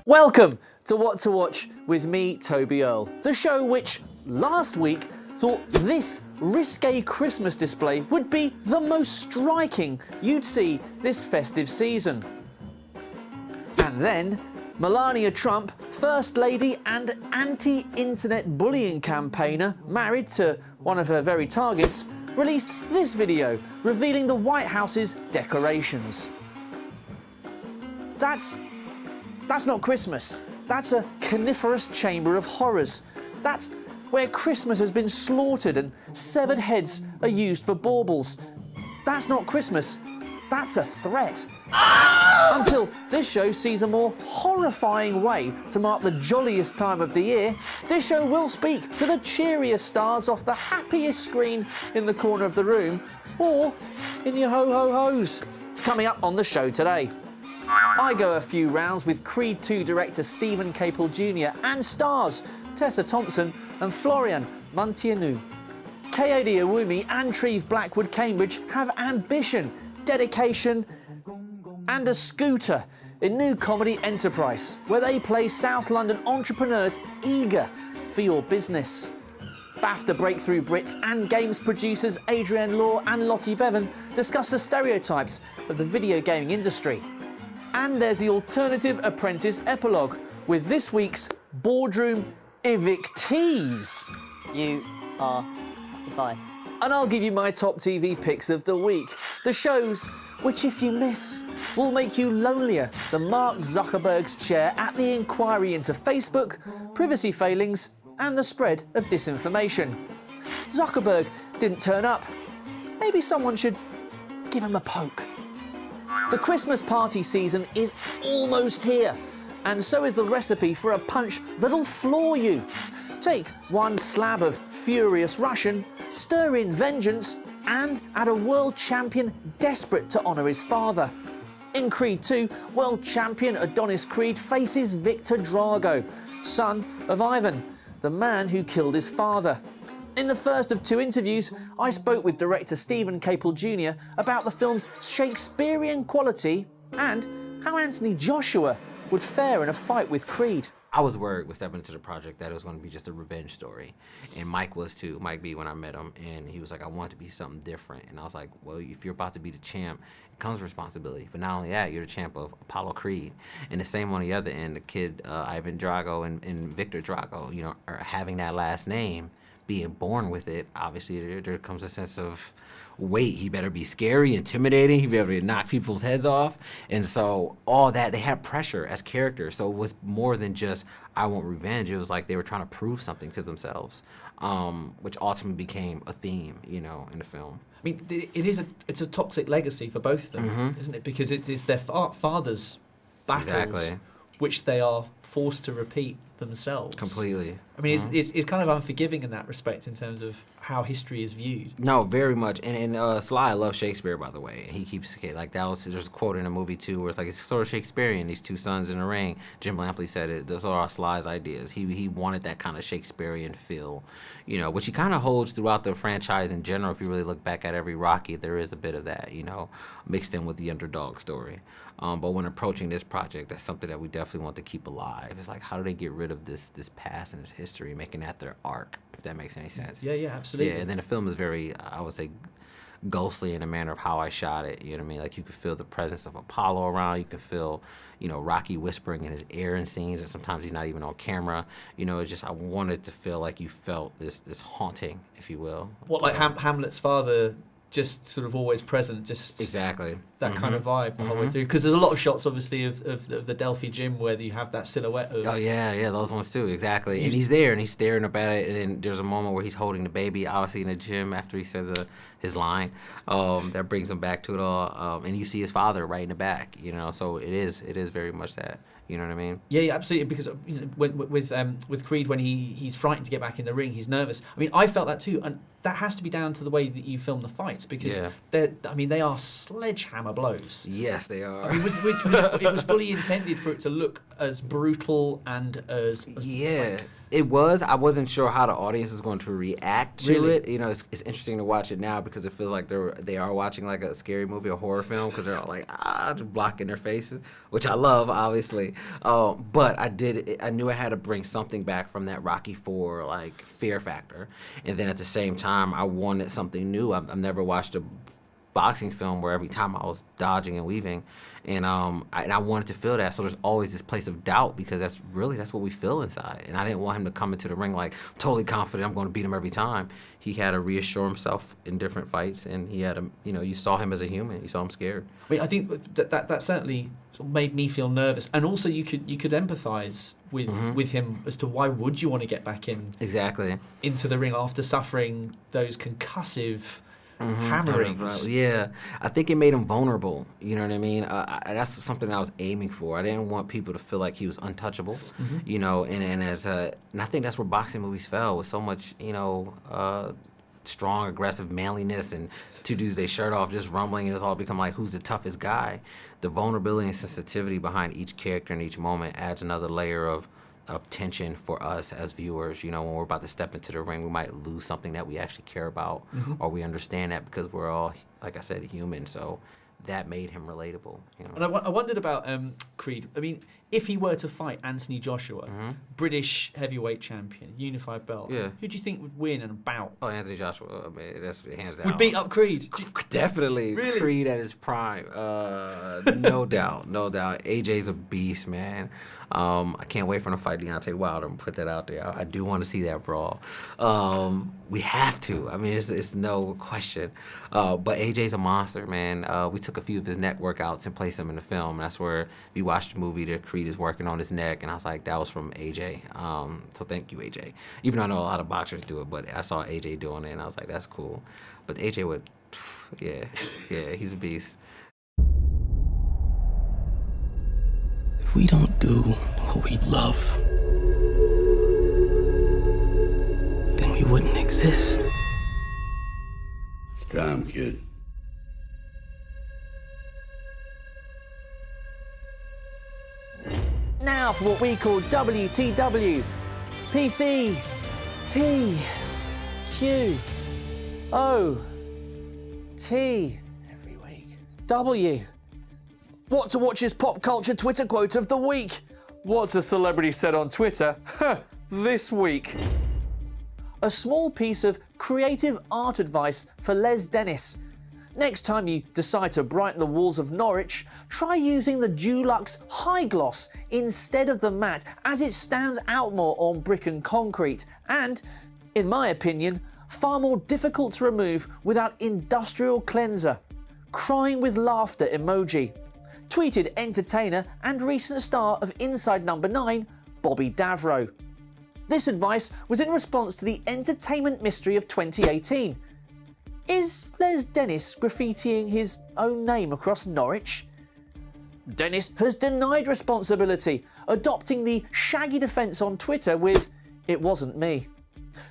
Welcome to What to Watch with me, Toby Earle, the show which last week thought this risque Christmas display would be the most striking you'd see this festive season. And then Melania Trump, First Lady and anti-internet bullying campaigner married to one of her very targets, released this video revealing the White House's decorations. That's not Christmas. That's a coniferous chamber of horrors. That's where Christmas has been slaughtered and severed heads are used for baubles. That's not Christmas. That's a threat. Until this show sees a more horrifying way to mark the jolliest time of the year, this show will speak to the cheeriest stars off the happiest screen in the corner of the room, or in your ho-ho-hos. Coming up on the show today, I go a few rounds with Creed 2 director Stephen Caple Jr. and stars Tessa Thompson and Florian Munteanu. Kayode Ewumi and Trieve Blackwood-Cambridge have ambition, dedication and a scooter in new comedy Enterprice, where they play South London entrepreneurs eager for your business. BAFTA breakthrough Brits and games producers Adrienne and Lottie Bevan discuss the stereotypes of the video gaming industry. And there's the alternative Apprentice epilogue with this week's boardroom evictees. You are fired. And I'll give you my top TV picks of the week. The shows which, if you miss, will make you lonelier than Mark Zuckerberg's chair at the inquiry into Facebook, privacy failings and the spread of disinformation. Zuckerberg didn't turn up. Maybe someone should give him a poke. The Christmas party season is almost here, and so is the recipe for a punch that'll floor you. Take one slab of furious Russian, stir in vengeance, and add a world champion desperate to honour his father. In Creed 2, world champion Adonis Creed faces Victor Drago, son of Ivan, the man who killed his father. In the first of two interviews, I spoke with director Stephen Caple Jr. about the film's Shakespearean quality and how Anthony Joshua would fare in a fight with Creed. I was worried with stepping into the project that it was going to be just a revenge story. And Mike was too, Mike B, when I met him. And he was like, I want it to be something different. And I was like, well, if you're about to be the champ, it comes with responsibility. But not only that, you're the champ of Apollo Creed. And the same on the other end, the kid, Ivan Drago and Victor Drago, you know, are having that last name, being born with it. Obviously, there comes a sense of weight. He better be scary, intimidating. He better knock people's heads off. And so all that, they had pressure as characters. So it was more than just, I want revenge. It was like they were trying to prove something to themselves, which ultimately became a theme, you know, in the film. I mean, it's a toxic legacy for both of them, isn't it? Because it is their fathers' battles, which they are forced to repeat themselves. Completely. I mean, it's kind of unforgiving in that respect in terms of how history is viewed. No, very much. And Sly loves Shakespeare, by the way. He keeps, like, there's a quote in a movie, too, where it's like, it's sort of Shakespearean, these two sons in the ring. Jim Lampley said it. Those are all Sly's ideas. He wanted that kind of Shakespearean feel, you know, which he kind of holds throughout the franchise in general. If you really look back at every Rocky, there is a bit of that, you know, mixed in with the underdog story. But when approaching this project, that's something that we definitely want to keep alive. It's like, how do they get rid of this past and this history, making that their arc, if that makes any sense? Yeah, absolutely. Yeah, and then the film is very, I would say, ghostly in a manner of how I shot it. You know what I mean? Like, you could feel the presence of Apollo around. You could feel, you know, Rocky whispering in his ear in scenes, and sometimes he's not even on camera. You know, it's just, I wanted to feel like you felt this haunting, if you will. What, like Hamlet's father, just sort of always present, just exactly that kind of vibe the whole way through. Because there's a lot of shots, obviously, of the Delphi gym where you have that silhouette of. Oh yeah, those ones too, exactly. And he's there and he's staring up at it, and then there's a moment where he's holding the baby, obviously in the gym after he says his line. That brings him back to it all, and you see his father right in the back. You know, so it is very much that. You know what I mean? Yeah, absolutely. Because you know, with Creed, when he's frightened to get back in the ring, he's nervous. I mean, I felt that too, and that has to be down to the way that you film the fights, because they are sledgehammer hammer blows. Yes, they are. I mean, it was fully intended for it to look as brutal and as yeah. It was. I wasn't sure how the audience was going to react to Really? it. You know, it's interesting to watch it now because it feels like they are watching like a scary movie, a horror film, because they're all like just blocking their faces, which I love, obviously. But I knew I had to bring something back from that Rocky IV like fear factor, and then at the same time, I wanted something new. I've never watched a boxing film where every time I was dodging and weaving, and I wanted to feel that. So there's always this place of doubt because that's what we feel inside. And I didn't want him to come into the ring like totally confident I'm going to beat him every time. He had to reassure himself in different fights, and he had to, you saw him as a human. You saw him scared. I mean, I think that certainly sort of made me feel nervous, and also you could empathise with him as to why would you want to get back exactly into the ring after suffering those concussive hammerings. Yeah, I think it made him vulnerable. You know what I mean? That's something I was aiming for. I didn't want people to feel like he was untouchable. And I think that's where boxing movies fell with so much, strong, aggressive manliness and two dudes they shirt off just rumbling, and it's all become like who's the toughest guy. The vulnerability and sensitivity behind each character in each moment adds another layer of tension for us as viewers. When we're about to step into the ring, we might lose something that we actually care about, or we understand that because we're all, like I said, human. So that made him relatable. And I wondered about Creed. I mean, if he were to fight Anthony Joshua, British heavyweight champion, unified belt, who do you think would win in a bout? Oh, Anthony Joshua, I mean, that's hands down. Would beat up Creed? Definitely. Really? Creed at his prime. No doubt. AJ's a beast, man. I can't wait for him to fight Deontay Wilder and put that out there. I do want to see that brawl. We have to. I mean, it's no question. But AJ's a monster, man. We took a few of his neck workouts and placed them in the film. That's where, if you watch the movie, the Creed is working on his neck, and I was like, that was from AJ. So thank you, AJ. Even though I know a lot of boxers do it, but I saw AJ doing it, and I was like, that's cool. But AJ would, yeah, he's a beast. If we don't do what we love, then we wouldn't exist. It's time, kid. Now for what we call WTW. PC, T, Q, O, T, every week. W. What to watch's pop culture Twitter quote of the week. What a celebrity said on Twitter this week. A small piece of creative art advice for Les Dennis. Next time you decide to brighten the walls of Norwich, try using the Dulux High Gloss instead of the matte, as it stands out more on brick and concrete, and, in my opinion, far more difficult to remove without industrial cleanser. Crying with laughter emoji. Tweeted entertainer and recent star of Inside Number 9, Bobby Davro. This advice was in response to the entertainment mystery of 2018. Is Les Dennis graffitiing his own name across Norwich? Dennis has denied responsibility, adopting the shaggy defence on Twitter with, "It wasn't me."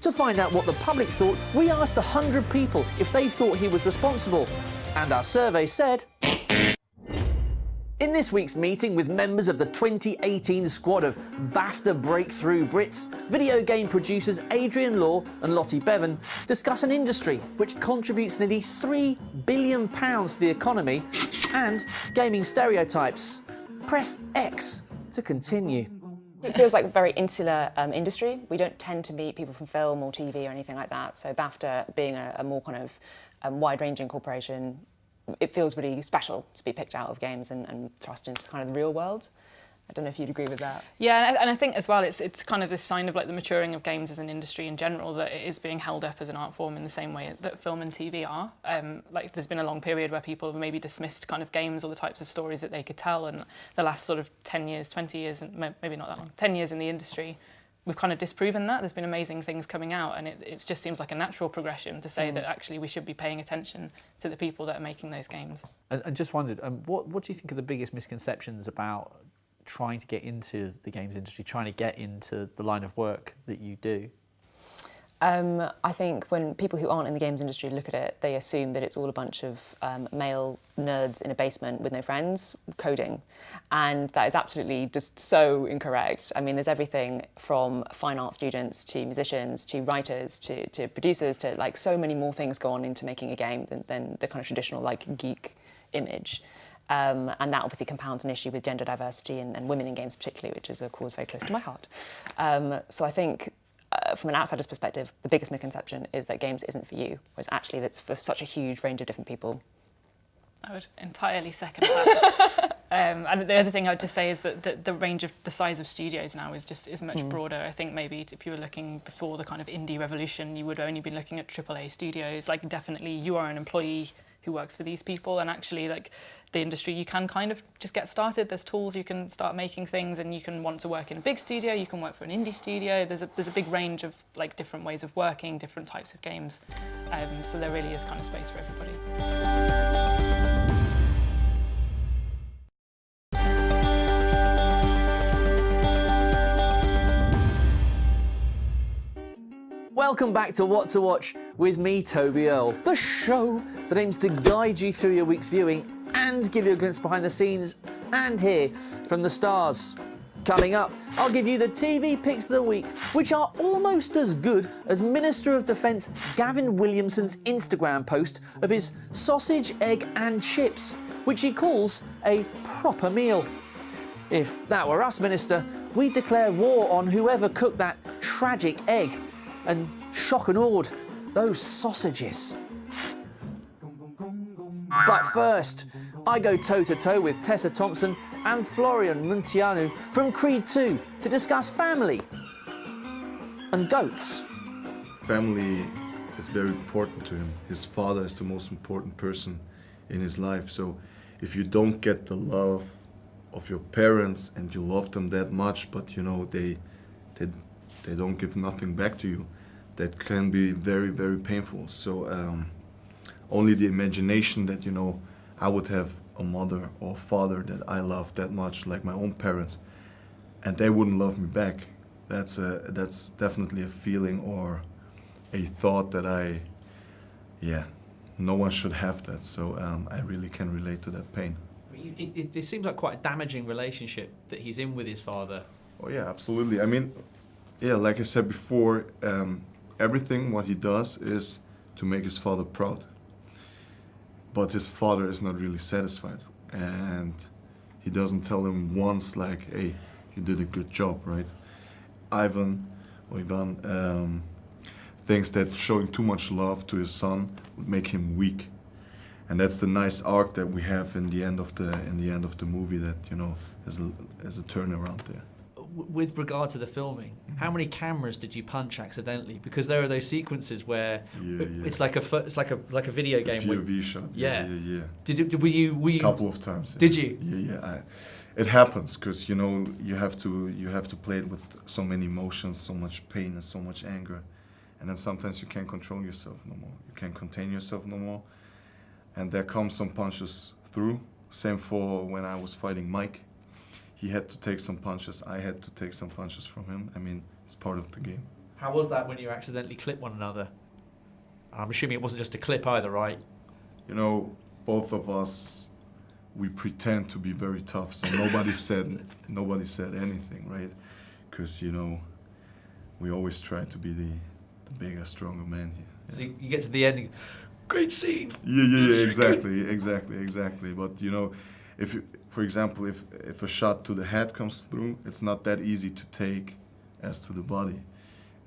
To find out what the public thought, we asked 100 people if they thought he was responsible, and our survey said... In this week's meeting with members of the 2018 squad of BAFTA breakthrough Brits, video game producers Adrienne and Lottie Bevan discuss an industry which contributes nearly £3 billion to the economy and gaming stereotypes. Press X to continue. It feels like a very insular industry. We don't tend to meet people from film or TV or anything like that. So BAFTA being a more kind of wide-ranging corporation, it feels really special to be picked out of games and thrust into kind of the real world. I don't know if you'd agree with that. Yeah, and I think as well it's kind of this sign of like the maturing of games as an industry in general, that it is being held up as an art form in the same way that film and TV are. Like there's been a long period where people have maybe dismissed kind of games or the types of stories that they could tell, and the last sort of 10 years, 20 years, and maybe not that long, 10 years in the industry, we've kind of disproven that. There's been amazing things coming out, and it just seems like a natural progression to say that actually we should be paying attention to the people that are making those games. And just wondered, what do you think are the biggest misconceptions about trying to get into the games industry, trying to get into the line of work that you do? I think when people who aren't in the games industry look at it, they assume that it's all a bunch of male nerds in a basement with no friends coding. And that is absolutely just so incorrect. I mean, there's everything from fine art students to musicians to writers to producers to like so many more things go on into making a game than the kind of traditional like geek image. And that obviously compounds an issue with gender diversity and women in games particularly, which is a cause very close to my heart. So I think from an outsider's perspective, the biggest misconception is that games isn't for you, whereas actually it's for such a huge range of different people. I would entirely second that. And the other thing I would just say is that the range of the size of studios now is much broader. I think maybe if you were looking before the kind of indie revolution, you would only be looking at AAA studios. Like definitely you are an employee who works for these people, and actually like the industry, you can kind of just get started. There's tools, you can start making things, and you can want to work in a big studio, you can work for an indie studio. There's a big range of like different ways of working, different types of games. So there really is kind of space for everybody. Welcome back to What to Watch with me, Toby Earle, the show that aims to guide you through your week's viewing and give you a glimpse behind the scenes and hear from the stars. Coming up, I'll give you the TV picks of the week, which are almost as good as Minister of Defence Gavin Williamson's Instagram post of his sausage, egg and chips, which he calls a proper meal. If that were us, Minister, we'd declare war on whoever cooked that tragic egg and shock and awed those sausages. But first, I go toe-to-toe with Tessa Thompson and Florian Munteanu from Creed 2 to discuss family and goats. Family is very important to him. His father is the most important person in his life. So if you don't get the love of your parents and you love them that much, but you know they don't give nothing back to you, that can be very, very painful. So only the imagination that, you know, I would have a mother or father that I love that much, like my own parents, and they wouldn't love me back. That's definitely a feeling or a thought that no one should have that. So I really can relate to that pain. It seems like quite a damaging relationship that he's in with his father. Oh yeah, absolutely. I mean, yeah, like I said before, everything what he does is to make his father proud. But his father is not really satisfied, and he doesn't tell him once like, hey, you did a good job, right? Ivan thinks that showing too much love to his son would make him weak. And that's the nice arc that we have in the end of the movie, that, you know, there's a turnaround there. With regard to the filming, how many cameras did you punch accidentally? Because there are those sequences where it's like a video game. POV shot. Yeah. Were you? A couple of times. Did you? Yeah. It happens because, you know, you have to play it with so many emotions, so much pain and so much anger, and then sometimes you can't control yourself no more. You can't contain yourself no more, and there comes some punches through. Same for when I was fighting Mike. He had to take some punches, I had to take some punches from him. I mean, it's part of the game. How was that when you accidentally clipped one another? I'm assuming it wasn't just a clip either, right? You know, both of us, we pretend to be very tough, so nobody said anything, right? Because, you know, we always try to be the bigger, stronger man here. Yeah. So you get to the end, great scene. Yeah, exactly. But, you know, for example, if a shot to the head comes through, it's not that easy to take as to the body.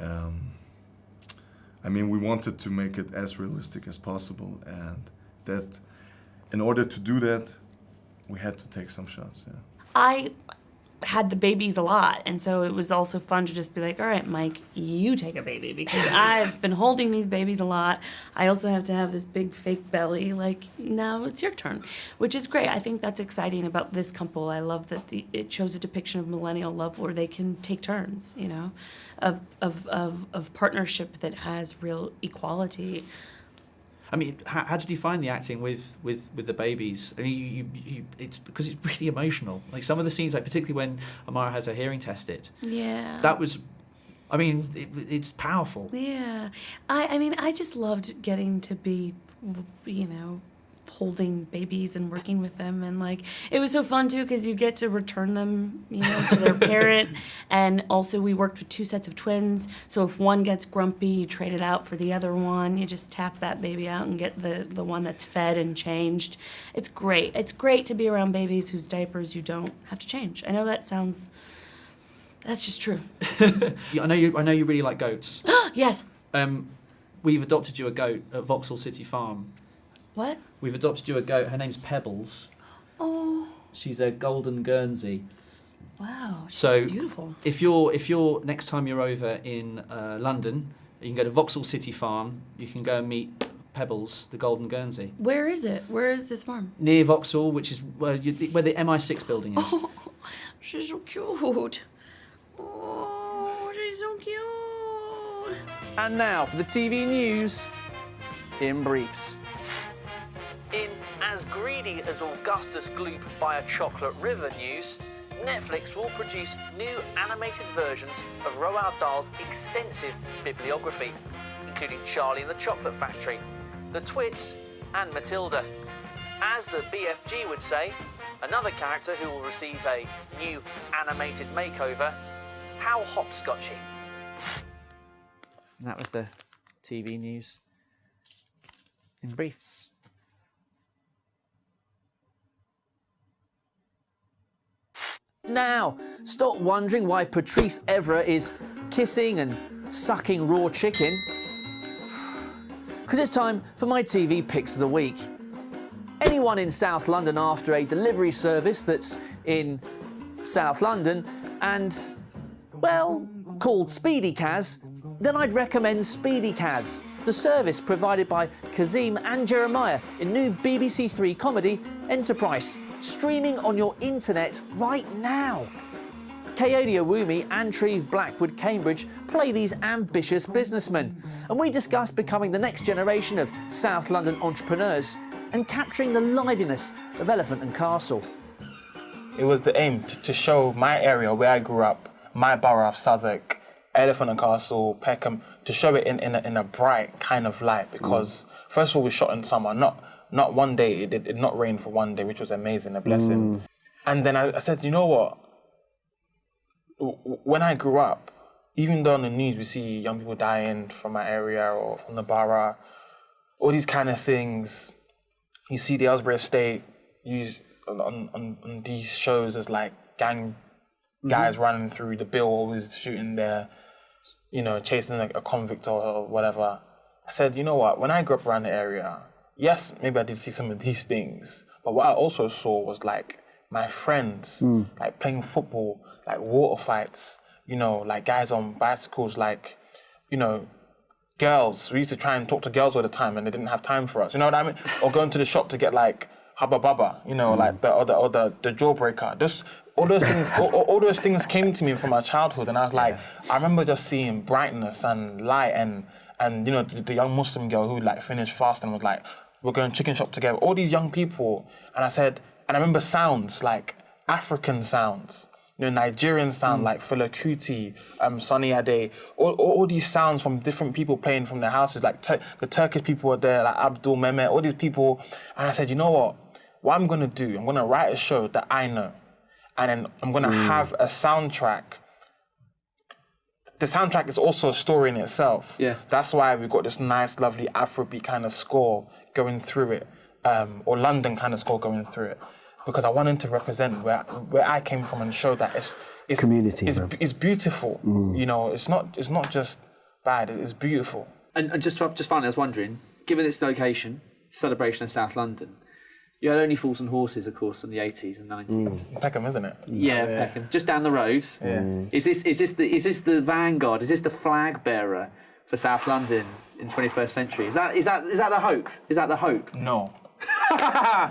I mean, we wanted to make it as realistic as possible, and that, in order to do that, we had to take some shots. Yeah. I had the babies a lot, and so it was also fun to just be like, all right, Mike, you take a baby, because I've been holding these babies a lot. I also have to have this big fake belly, like, now it's your turn, which is great. I think that's exciting about this couple. I love that it shows a depiction of millennial love where they can take turns, you know, of partnership that has real equality. I mean, how did you find the acting with the babies? I mean, it's because it's really emotional. Like some of the scenes, like particularly when Amara has her hearing tested. Yeah. That was I mean, it's powerful. Yeah. I mean, I just loved getting to be, holding babies and working with them, and like it was so fun too because you get to return them to their parent. And also we worked with 2 sets of twins, so if one gets grumpy you trade it out for the other one. You just tap that baby out and get the one that's fed and changed. It's great to be around babies whose diapers you don't have to change. I know that's just true. I know you really like goats. Yes. We've adopted you a goat at Vauxhall City Farm. What? We've adopted you a goat. Her name's Pebbles. Oh. She's a golden Guernsey. Wow, she's So beautiful. if you're next time you're over in London, you can go to Vauxhall City Farm. You can go and meet Pebbles, the golden Guernsey. Where is it? Where is this farm? Near Vauxhall, which is where the MI6 building is. Oh, she's so cute. Oh, she's so cute. And now for the TV news in briefs. In As Greedy as Augustus Gloop by a Chocolate River news, Netflix will produce new animated versions of Roald Dahl's extensive bibliography, including Charlie and the Chocolate Factory, The Twits and Matilda. As the BFG would say, another character who will receive a new animated makeover, how hopscotchy. And that was the TV news in briefs. Now, stop wondering why Patrice Evra is kissing and sucking raw chicken. Because it's time for my TV Picks of the Week. Anyone in South London after a delivery service that's in South London and, well, called Speedy Kaz, then I'd recommend Speedy Kaz, the service provided by Kazim and Jeremiah in new BBC Three comedy Enterprice, streaming on your internet right now. Kayode Ewumi and Trieve Blackwood-Cambridge play these ambitious businessmen, and we discuss becoming the next generation of South London entrepreneurs and capturing the liveliness of Elephant and Castle. It was the aim to show my area where I grew up, my borough of Southwark, Elephant and Castle, Peckham, to show it in a bright kind of light, because first of all we shot in summer, not one day, it did not rain for one day, which was amazing, a blessing. And then I said, you know what, when I grew up, even though on the news we see young people dying from my area or from the borough, all these kind of things, you see the Aylesbury estate used on these shows as like gang guys running through the bill, always shooting their, chasing like a convict or whatever. I said, you know what, when I grew up around the area, yes, maybe I did see some of these things, but what I also saw was like my friends, like playing football, like water fights, like guys on bicycles, like, girls. We used to try and talk to girls all the time and they didn't have time for us, you know what I mean? Or going to the shop to get like Hubba Bubba, like the jawbreaker. Just all those things came to me from my childhood, and I was like, I remember just seeing brightness and light and the young Muslim girl who like finished fast and was like, we're going chicken shop together. All these young people, and I remember sounds like African sounds, Nigerian sound like Fela Kuti, Sunny Ade, all these sounds from different people playing from their houses, like the Turkish people were there, like Abdul Mehmet, all these people. And I said, you know what I'm gonna do, I'm gonna write a show that I know, and then I'm gonna have a soundtrack. The soundtrack is also a story in itself. Yeah. That's why we've got this nice, lovely Afrobeat kind of score going through it, or London kind of score going through it, because I wanted to represent where I came from and show that it's community. It's beautiful. It's not just bad. It's beautiful. And just finally, I was wondering, given its location, celebration of South London, you had Only Fools and Horses, of course, in the 80s and 90s. Peckham, isn't it? Yeah, Peckham, just down the road. Yeah. Is this the vanguard? Is this the flag bearer for South London in the 21st century? Is that the hope? Is that the hope? No.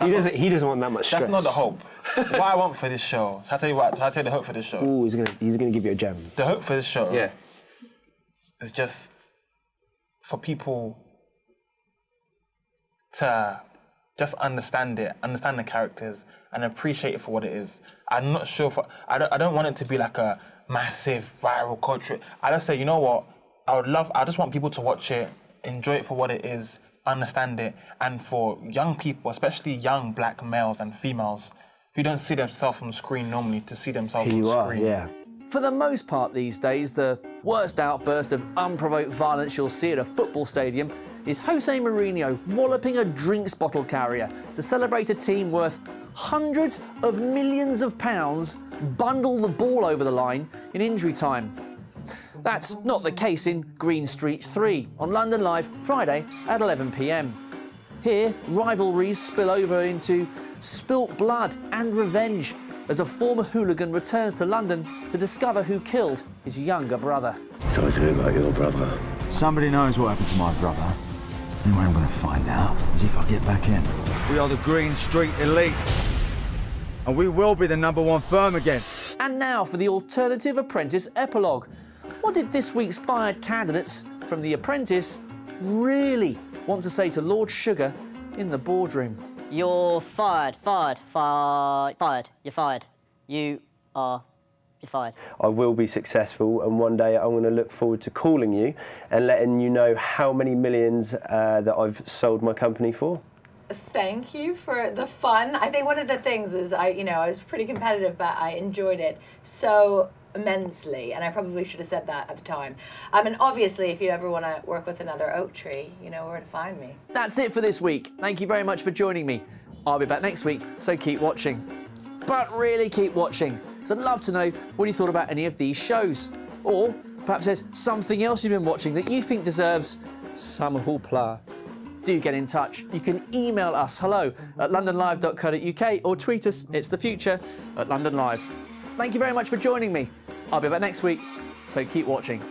He doesn't want that much stress. That's not the hope. What I want for this show, shall I tell you what? Shall I tell you the hope for this show? Ooh, he's gonna give you a gem. The hope for this show is just for people to just understand the characters and appreciate it for what it is. I'm not sure I don't want it to be like a massive viral culture. I just say, you know what? I just want people to watch it, enjoy it for what it is, understand it, and for young people, especially young black males and females who don't see themselves on screen normally, to see themselves on screen. Yeah. For the most part these days, the worst outburst of unprovoked violence you'll see at a football stadium is Jose Mourinho walloping a drinks bottle carrier to celebrate a team worth hundreds of millions of pounds bundle the ball over the line in injury time. That's not the case in Green Street 3 on London Live Friday at 11 p.m. Here, rivalries spill over into spilt blood and revenge as a former hooligan returns to London to discover who killed his younger brother. Sorry to hear about your brother. Somebody knows what happened to my brother. The only way I'm going to find out is if I get back in. We are the Green Street Elite, and we will be the #1 firm again. And now for the alternative Apprentice epilogue. What did this week's fired candidates from The Apprentice really want to say to Lord Sugar in the boardroom? You're fired, fired, fired. You're fired. You're fired. I will be successful, and one day I'm going to look forward to calling you and letting you know how many millions that I've sold my company for. Thank you for the fun. I think one of the things is I was pretty competitive, but I enjoyed it so immensely, and I probably should have said that at the time. And obviously, if you ever want to work with another oak tree, you know where to find me. That's it for this week. Thank you very much for joining me. I'll be back next week, so keep watching. But really keep watching, because I'd love to know what you thought about any of these shows. Or perhaps there's something else you've been watching that you think deserves some hoopla. Do get in touch. You can email us hello@londonlive.co.uk or tweet us, it's the future, @LondonLive. Thank you very much for joining me. I'll be back next week, so keep watching.